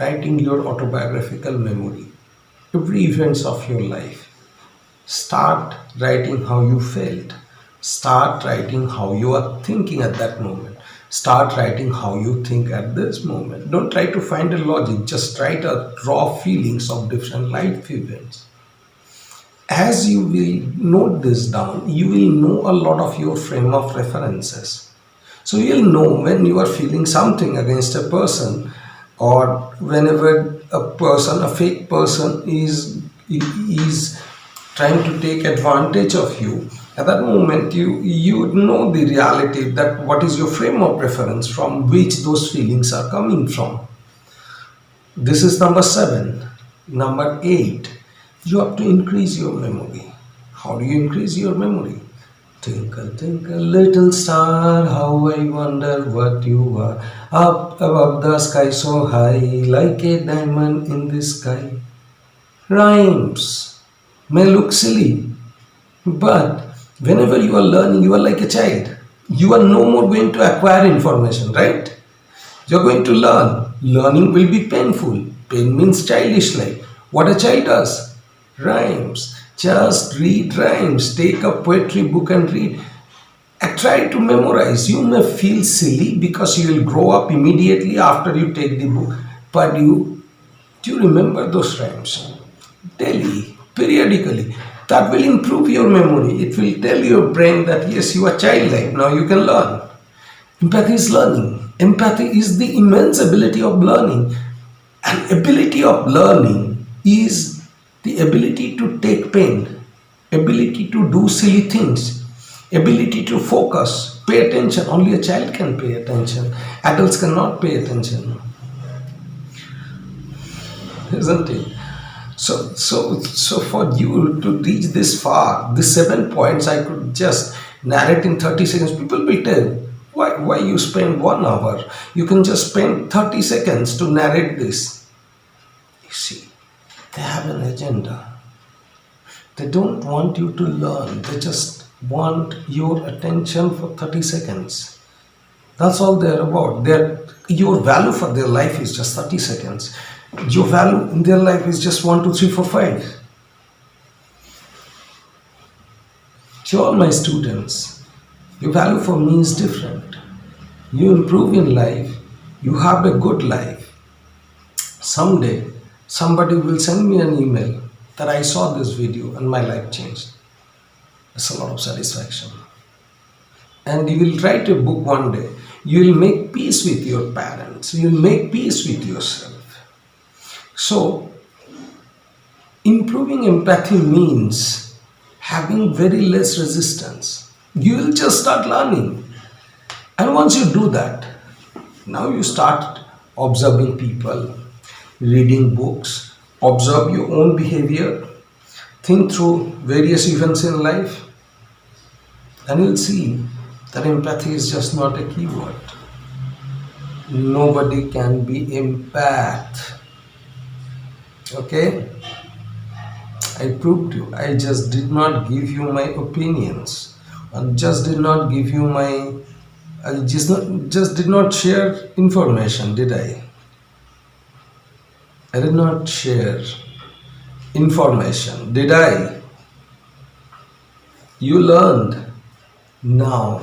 writing your autobiographical memory. Every events of your life. Start writing how you felt. Start writing how you are thinking at that moment. Start writing how you think at this moment. Don't try to find a logic. Just write a raw feelings of different life events. As you will note this down, you will know a lot of your frame of references. So you'll know when you are feeling something against a person, or whenever a fake person is trying to take advantage of you. At that moment, you know the reality, that what is your frame of reference from which those feelings are coming from. This is number 7. Number 8, you have to increase your memory. How do you increase your memory? Twinkle, twinkle, little star, how I wonder what you are. Up above the sky so high, like a diamond in the sky. Rhymes may look silly, but whenever you are learning, you are like a child. You are no more going to acquire information, right? You are going to learn. Learning will be painful. Pain means childish like. What a child does? Rhymes. Just read rhymes. Take a poetry book and read. And try to memorize. You may feel silly because you will grow up immediately after you take the book. But do you remember those rhymes? Daily, periodically. That will improve your memory. It will tell your brain that yes, you are childlike. Now you can learn. Empathy is learning. Empathy is the immense ability of learning. And ability of learning is the ability to take pain, ability to do silly things, ability to focus, pay attention. Only a child can pay attention. Adults cannot pay attention. Isn't it? So for you to reach this far, the 7 points I could just narrate in 30 seconds. People will tell, why you spend 1 hour? You can just spend 30 seconds to narrate this. You see, they have an agenda. They don't want you to learn. They just want your attention for 30 seconds. That's all they're about. Your value for their life is just 30 seconds. Your value in their life is just 1, 2, 3, 4, 5. To all my students, your value for me is different. You improve in life, you have a good life. Someday, somebody will send me an email that I saw this video and my life changed. It's a lot of satisfaction. And you will write a book one day. You will make peace with your parents. You will make peace with yourself. So, improving empathy means having very less resistance. You will just start learning. And once you do that, now you start observing people, reading books, observe your own behavior, think through various events in life, and you'll see That empathy is just not a keyword. Nobody can be empath. Okay? I proved you. I just did not give you my opinions. And just did not give you my I just did not share information, did I? I did not share information, did I? You learned. Now,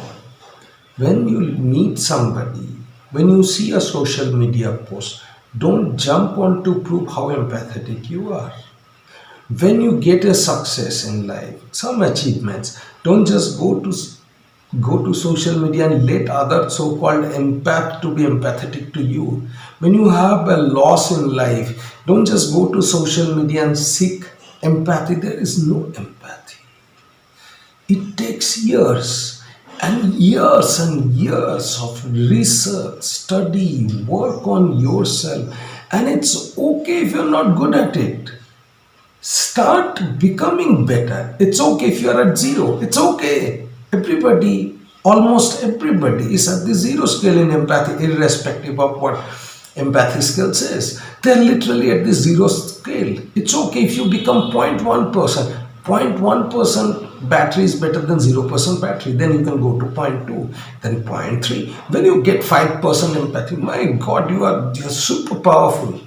when you meet somebody, when you see a social media post, don't jump on to prove how empathetic you are. When you get a success in life, some achievements, don't just go to social media and let other so-called empath to be empathetic to you. When you have a loss in life, don't just go to social media and seek empathy. There is no empathy. It takes years and years of research, study, work on yourself, and it's okay if you're not good at it. Start becoming better. It's okay if you're at zero. It's okay. Everybody, almost everybody, is at the zero scale in empathy, irrespective of what empathy skill says. They're literally at the zero scale. It's okay if you become 0.1%. 0.1% battery is better than 0% battery. Then you can go to zero point 0.2, then zero point 0.3. When you get 5% empathy, my God, you're super powerful.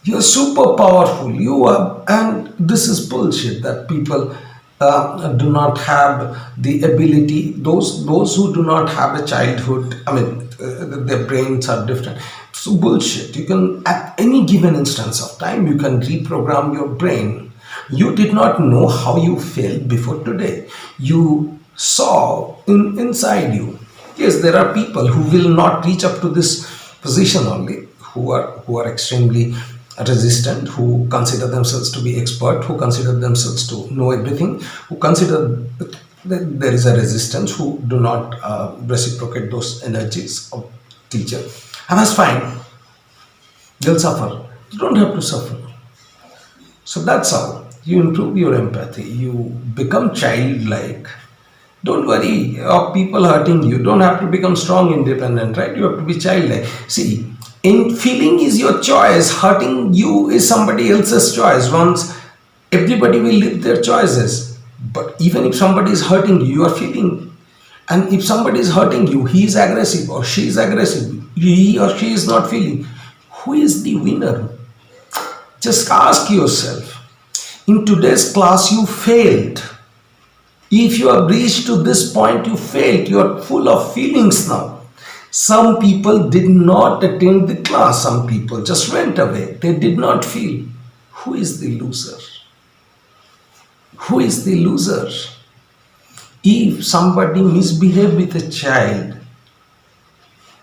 You're super powerful. You are, and this is bullshit that people do not have the ability. Those who do not have a childhood, I mean, their brains are different. So bullshit. You can, at any given instance of time, you can reprogram your brain. You did not know how you felt before today. You saw inside you. Yes, there are people who will not reach up to this position only, who are extremely resistant, who consider themselves to be expert, who consider themselves to know everything, who consider that there is a resistance, who do not reciprocate those energies of teacher. And that's fine. They'll suffer. You don't have to suffer. So that's how you improve your empathy. You become childlike. Don't worry of people hurting you. Don't have to become strong, independent, right? You have to be childlike. See, in feeling is your choice. Hurting you is somebody else's choice. Once everybody will live their choices. But even if somebody is hurting you, you are feeling. And if somebody is hurting you, he is aggressive or she is aggressive. He or she is not feeling. Who is the winner? Just ask yourself. In today's class, you failed. If you have reached to this point, you failed. You are full of feelings now. Some people did not attend the class. Some people just went away. They did not feel. Who is the loser? Who is the loser? If somebody misbehaves with a child,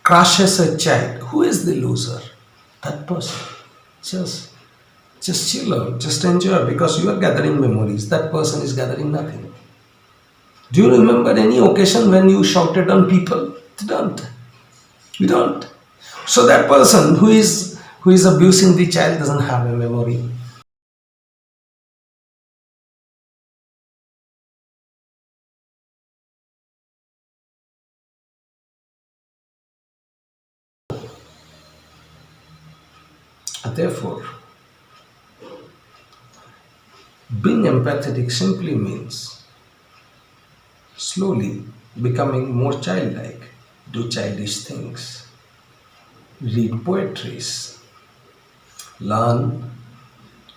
crushes a child, who is the loser? That person. Just chill out. Just enjoy because you are gathering memories. That person is gathering nothing. Do you remember any occasion when you shouted on people? You don't. You don't. So that person who is abusing the child doesn't have a memory. Therefore, being empathetic simply means slowly becoming more childlike, do childish things, read poetries, learn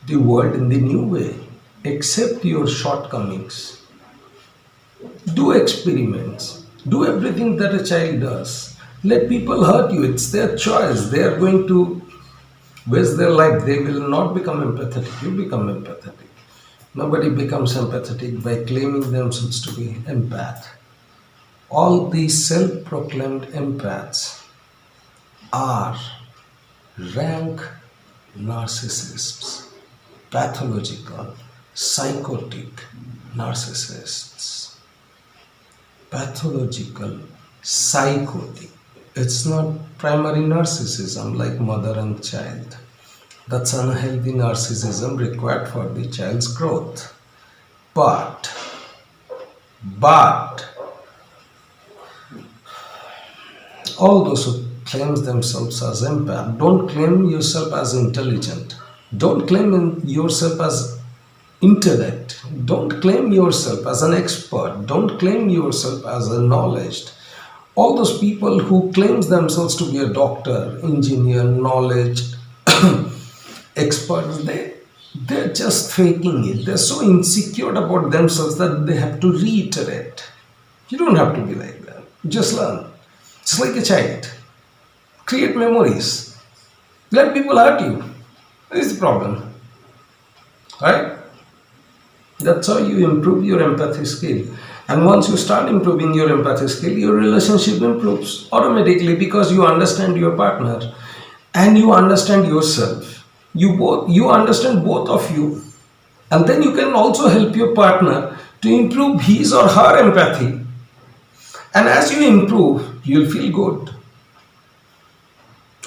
the world in the new way, accept your shortcomings, do experiments, do everything that a child does. Let people hurt you, it's their choice. They are going to waste their life. They will not become empathetic. You become empathetic. Nobody becomes empathetic by claiming themselves to be empath. All these self proclaimed empaths are rank narcissists, pathological, psychotic narcissists. Pathological, psychotic. It's not primary narcissism like mother and child. That's unhealthy narcissism required for the child's growth. But All those who claims themselves as empath, don't claim yourself as intelligent. Don't claim yourself as intellect. Don't claim yourself as an expert. Don't claim yourself as a knowledge. All those people who claims themselves to be a doctor, engineer, knowledge, experts, they're just faking it. They're so insecure about themselves that they have to reiterate. You don't have to be like that. Just learn. Just like a child. Create memories. Let people hurt you. What is the problem? Right? That's how you improve your empathy skill. And once you start improving your empathy skill, your relationship improves automatically because you understand your partner and you understand yourself. You understand both of you, and then you can also help your partner to improve his or her empathy. And as you improve, you'll feel good.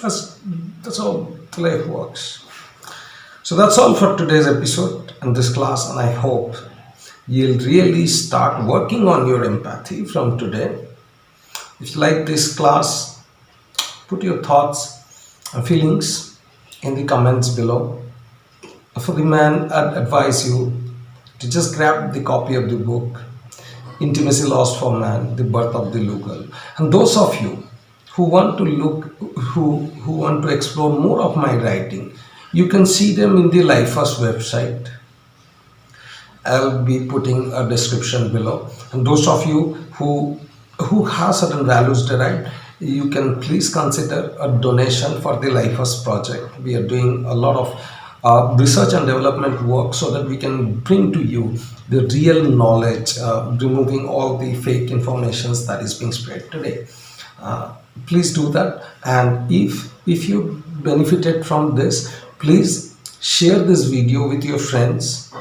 That's, that's how life works. So that's all for today's episode and this class, and I hope you'll really start working on your empathy from today. If you like this class, put your thoughts and feelings in the comments below. For the man, I'd advise you to just grab the copy of the book, Intimacy Lost for Man, The Birth of the Lugal. And those of you who want to who want to explore more of my writing, you can see them in the LifeUs website. I'll be putting a description below. And those of you who have certain values derived, you can please consider a donation for the LifeUs project. We are doing a lot of research and development work so that we can bring to you the real knowledge, removing all the fake informations that is being spread today. Please do that, and if you benefited from this, please share this video with your friends.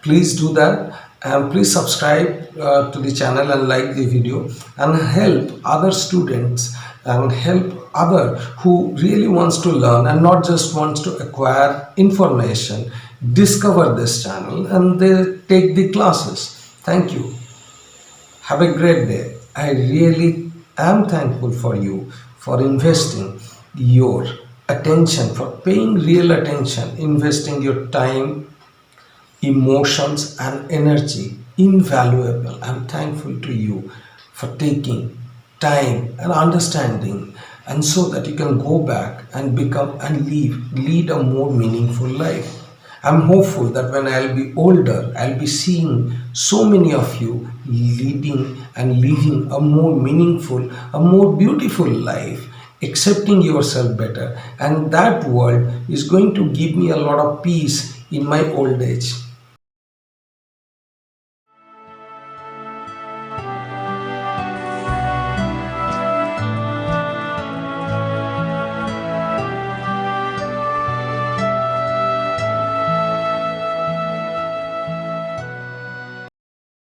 Please do that, and please subscribe to the channel and like the video, and help other students and help other who really wants to learn and not just wants to acquire information, discover this channel and they take the classes. Thank you. Have a great day. I really am thankful for you for investing your attention, for paying real attention, investing your time, emotions and energy. Invaluable. I'm thankful to you for taking time and understanding, and so that you can go back and become and lead a more meaningful life. I'm hopeful that when I'll be older, I'll be seeing so many of you leading and living a more meaningful, a more beautiful life, accepting yourself better. And that world is going to give me a lot of peace in my old age.